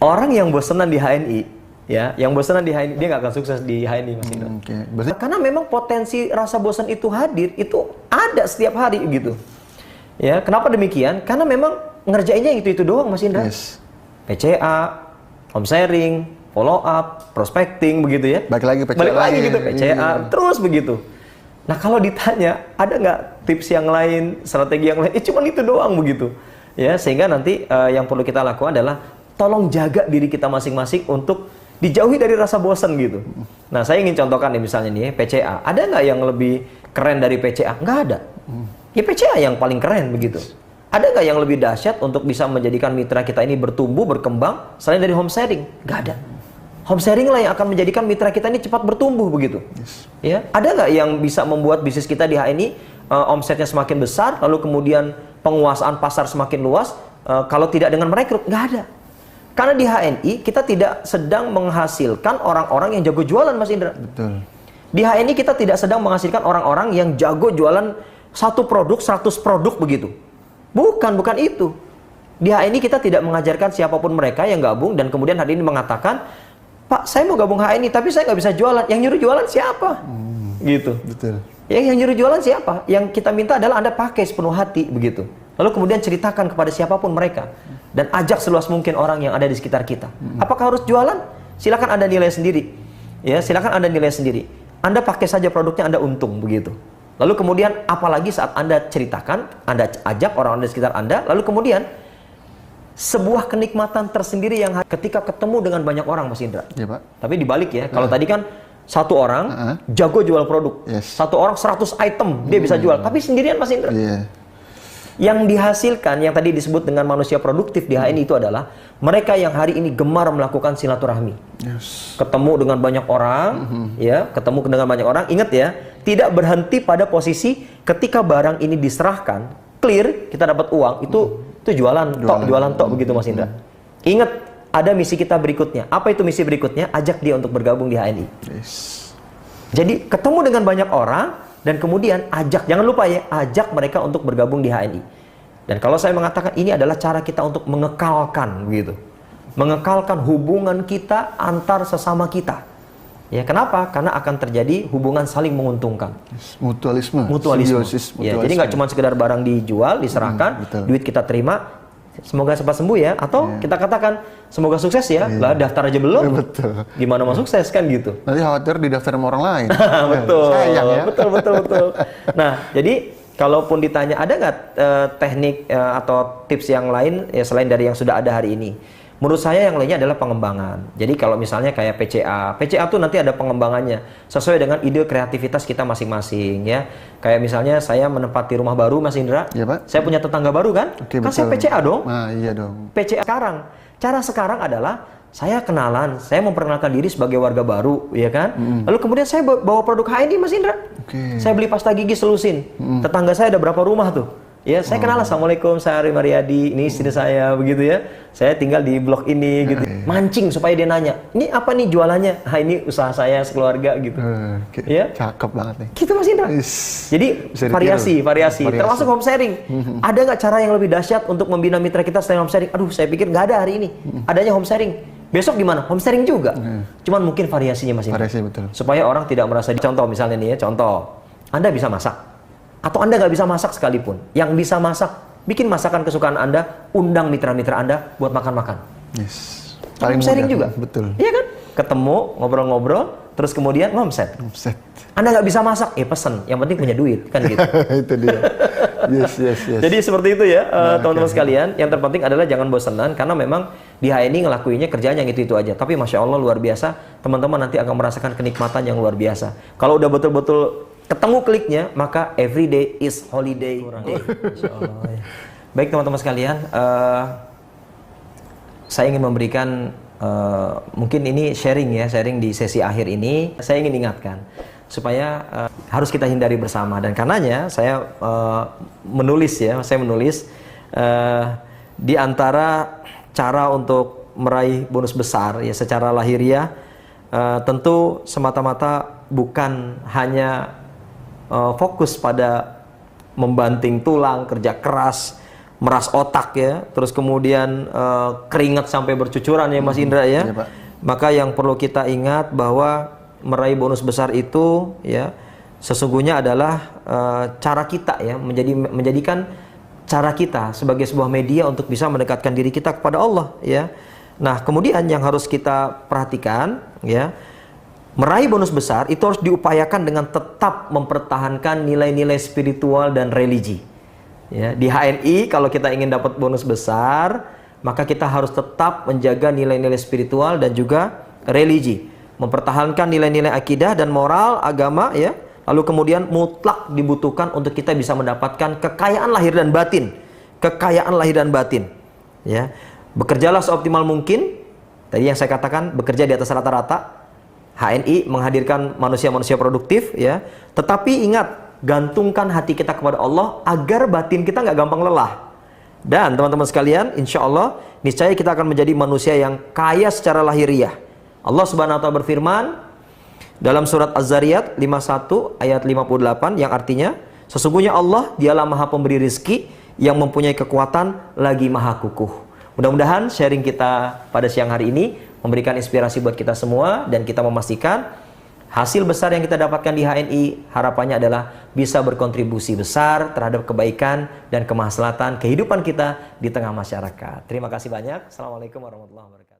Orang yang bosenan di HNI, ya, yang bosenan di HNI, dia nggak akan sukses di HNI, Mas Indra. Karena memang potensi rasa bosan itu hadir, itu ada setiap hari gitu. Ya, kenapa demikian? Karena memang ngerjainnya itu doang, Mas Indra. PCA, home sharing, follow up, prospecting, begitu ya. Balik lagi gitu, PCA, terus begitu. Nah, kalau ditanya, ada nggak tips yang lain, strategi yang lain? Cuma itu doang begitu. Ya, sehingga nanti yang perlu kita lakukan adalah tolong jaga diri kita masing-masing untuk dijauhi dari rasa bosan gitu. Nah, saya ingin contohkan nih misalnya nih, PCA. Ada nggak yang lebih keren dari PCA? Nggak ada. Ya PCA yang paling keren begitu. Ada nggak yang lebih dahsyat untuk bisa menjadikan mitra kita ini bertumbuh, berkembang selain dari home sharing? Nggak ada. Home sharing lah yang akan menjadikan mitra kita ini cepat bertumbuh begitu. Ya, ada nggak yang bisa membuat bisnis kita di HNI omsetnya semakin besar, lalu kemudian penguasaan pasar semakin luas? Kalau tidak dengan merekrut, nggak ada. Karena di HNI kita tidak sedang menghasilkan orang-orang yang jago jualan, Mas Indra. Betul. Di HNI kita tidak sedang menghasilkan orang-orang yang jago jualan satu produk, 100 produk begitu. Bukan itu. Di HNI kita tidak mengajarkan siapapun mereka yang gabung dan kemudian hari ini mengatakan, Pak, saya mau gabung HNI tapi saya nggak bisa jualan. Yang nyuruh jualan siapa? Gitu. Betul. Yang nyuruh jualan siapa? Yang kita minta adalah Anda pakai sepenuh hati begitu. Lalu kemudian ceritakan kepada siapapun mereka dan ajak seluas mungkin orang yang ada di sekitar kita. Apakah harus jualan? Silakan Anda nilai sendiri. Ya, silakan Anda nilai sendiri. Anda pakai saja produknya, Anda untung begitu. Lalu kemudian apalagi saat Anda ceritakan, Anda ajak orang-orang di sekitar Anda, lalu kemudian sebuah kenikmatan tersendiri yang ketika ketemu dengan banyak orang, Mas Indra. Ya, Pak. Tapi dibalik ya, kalau tadi kan satu orang jago jual produk, satu orang 100 item dia bisa jual, tapi sendirian, Mas Indra. Yang dihasilkan, yang tadi disebut dengan manusia produktif di HNI itu adalah mereka yang hari ini gemar melakukan silaturahmi. Ketemu dengan banyak orang, ya, ketemu dengan banyak orang. Ingat ya, tidak berhenti pada posisi ketika barang ini diserahkan, clear, kita dapat uang, itu jualan tok begitu, Mas Indra. Ingat, ada misi kita berikutnya. Apa itu misi berikutnya? Ajak dia untuk bergabung di HNI. Jadi ketemu dengan banyak orang dan kemudian ajak, jangan lupa ya, ajak mereka untuk bergabung di HNI. Dan kalau saya mengatakan ini adalah cara kita untuk mengekalkan begitu. Mengekalkan hubungan kita antar sesama kita. Ya, kenapa? Karena akan terjadi hubungan saling menguntungkan. Mutualisme. Ya, jadi nggak cuma sekedar barang dijual, diserahkan, duit kita terima, semoga cepat sembuh ya, atau kita katakan semoga sukses ya, lah daftar aja belum. Betul. Gimana mau sukses kan gitu. Nanti khawatir didaftar sama orang lain. Betul. Sayang ya. Betul. Nah, jadi kalaupun ditanya ada nggak teknik atau tips yang lain ya selain dari yang sudah ada hari ini? Menurut saya yang lainnya adalah pengembangan. Jadi kalau misalnya kayak PCA tuh nanti ada pengembangannya sesuai dengan ide kreativitas kita masing-masing ya. Kayak misalnya saya menempati rumah baru, Mas Indra. Ya, Pak. Saya punya tetangga baru kan? Kan saya PCA dong. Nah, iya dong. PCA sekarang. Cara sekarang adalah saya kenalan, saya memperkenalkan diri sebagai warga baru, ya kan? Lalu kemudian saya bawa produk HNI, Mas Indra. Saya beli pasta gigi Selusin. Tetangga saya ada berapa rumah tuh? Ya, saya kenal, Assalamualaikum, saya Ari Mariadi, ini istri saya, begitu ya. Saya tinggal di blok ini, gitu. Mancing supaya dia nanya, ini apa nih jualannya? Ah, ini usaha saya sekeluarga, gitu. Ya, cakep banget nih. Gitu, Mas Indra. Jadi variasi. Termasuk home sharing. Ada nggak cara yang lebih dahsyat untuk membina mitra kita selain home sharing? Aduh, saya pikir nggak ada hari ini. Adanya home sharing. Besok gimana? Home sharing juga. Cuman mungkin variasinya, Mas Indra. Variasi, betul. Supaya orang tidak merasa contoh misalnya nih ya, contoh. Anda bisa masak. Atau Anda nggak bisa masak sekalipun, yang bisa masak, bikin masakan kesukaan Anda, undang mitra-mitra Anda buat makan-makan. Paling sharing juga, betul. Iya kan? Ketemu, ngobrol-ngobrol, terus kemudian ngomset. Anda nggak bisa masak, pesen. Yang penting punya duit, kan gitu. Itu dia. Yes. Jadi seperti itu ya, teman-teman sekalian. Yang terpenting adalah jangan bosenan, karena memang di HNI ngelakuinnya kerjanya gitu-itu aja. Tapi Masya Allah luar biasa, teman-teman nanti akan merasakan kenikmatan yang luar biasa. Kalau udah betul-betul ketemu kliknya, maka every day is holiday day. Ya. Baik teman-teman sekalian, saya ingin memberikan mungkin ini sharing di sesi akhir ini. Saya ingin ingatkan supaya harus kita hindari bersama, dan karenanya saya menulis di antara cara untuk meraih bonus besar ya secara lahiriah, tentu semata-mata bukan hanya fokus pada membanting tulang, kerja keras, meras otak ya, terus kemudian keringat sampai bercucuran ya Mas Indra ya. Iya, Pak. Maka yang perlu kita ingat bahwa meraih bonus besar itu ya sesungguhnya adalah cara kita ya, menjadikan cara kita sebagai sebuah media untuk bisa mendekatkan diri kita kepada Allah ya. Nah, kemudian yang harus kita perhatikan ya, meraih bonus besar itu harus diupayakan dengan tetap mempertahankan nilai-nilai spiritual dan religi. Ya, di HNI kalau kita ingin dapat bonus besar, maka kita harus tetap menjaga nilai-nilai spiritual dan juga religi. Mempertahankan nilai-nilai akidah dan moral agama ya. Lalu kemudian mutlak dibutuhkan untuk kita bisa mendapatkan kekayaan lahir dan batin. Kekayaan lahir dan batin. Ya. Bekerjalah seoptimal mungkin. Tadi yang saya katakan bekerja di atas rata-rata. HNI menghadirkan manusia-manusia produktif ya. Tetapi ingat, gantungkan hati kita kepada Allah agar batin kita nggak gampang lelah. Dan teman-teman sekalian, insya Allah niscaya kita akan menjadi manusia yang kaya secara lahiriah. Allah Subhanahu wa Ta'ala berfirman dalam surat Az-Zariyat 51 ayat 58 yang artinya, sesungguhnya Allah dialah Maha Pemberi rizki yang mempunyai kekuatan lagi Maha Kukuh. Mudah-mudahan sharing kita pada siang hari ini memberikan inspirasi buat kita semua dan kita memastikan hasil besar yang kita dapatkan di HNI harapannya adalah bisa berkontribusi besar terhadap kebaikan dan kemaslahatan kehidupan kita di tengah masyarakat. Terima kasih banyak. Assalamualaikum warahmatullahi wabarakatuh.